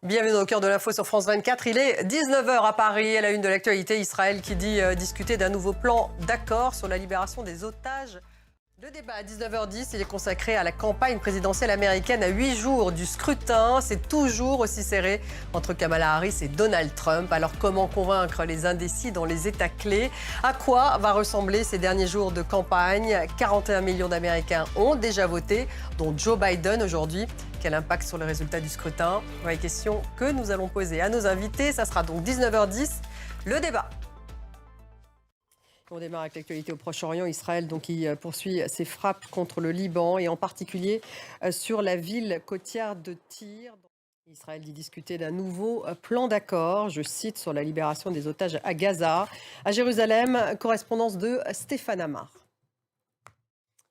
Bienvenue au cœur de l'info sur France 24. Il est 19 h à Paris. À la une de l'actualité, Israël qui dit discuter d'un nouveau plan d'accord sur la libération des otages. Le débat à 19h10, il est consacré à la campagne présidentielle américaine à 8 jours du scrutin. C'est toujours aussi serré entre Kamala Harris et Donald Trump. Alors comment convaincre les indécis dans les États clés? À quoi va ressembler ces derniers jours de campagne? 41 millions d'Américains ont déjà voté, dont Joe Biden aujourd'hui. Quel impact sur le résultat du scrutin? Voilà les questions que nous allons poser à nos invités. Ça sera donc 19h10, le débat. On démarre avec l'actualité au Proche-Orient. Israël donc, qui poursuit ses frappes contre le Liban et en particulier sur la ville côtière de Tyr. Israël dit discuter d'un nouveau plan d'accord, je cite, sur la libération des otages à Gaza. À Jérusalem, correspondance de Stéphane Amar.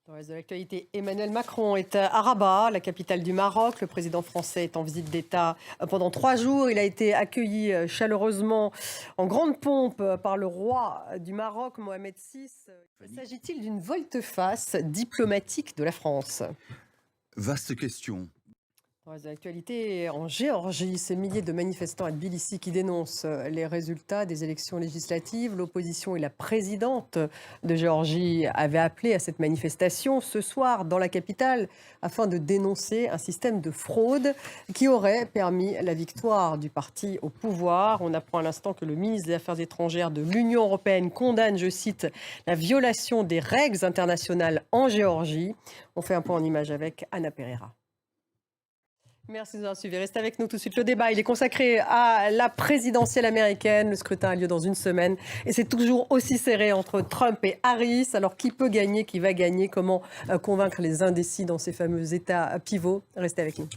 Dans le reste de l'actualité, Emmanuel Macron est à Rabat, la capitale du Maroc. Le président français est en visite d'État pendant 3 jours. Il a été accueilli chaleureusement en grande pompe par le roi du Maroc, Mohamed VI. S'agit-il d'une volte-face diplomatique de la France? Vaste question. Dans le reste de l'actualité, en Géorgie, ces milliers de manifestants à Tbilissi qui dénoncent les résultats des élections législatives. L'opposition et la présidente de Géorgie avaient appelé à cette manifestation ce soir dans la capitale afin de dénoncer un système de fraude qui aurait permis la victoire du parti au pouvoir. On apprend à l'instant que le ministre des Affaires étrangères de l'Union européenne condamne, je cite, la violation des règles internationales en Géorgie. On fait un point en image avec Anna Pereira. Merci de nous avoir suivis. Restez avec nous tout de suite. Le débat, il est consacré à la présidentielle américaine. Le scrutin a lieu dans une semaine et c'est toujours aussi serré entre Trump et Harris. Alors, qui peut gagner, qui va gagner? Comment convaincre les indécis dans ces fameux États pivots? Restez avec nous.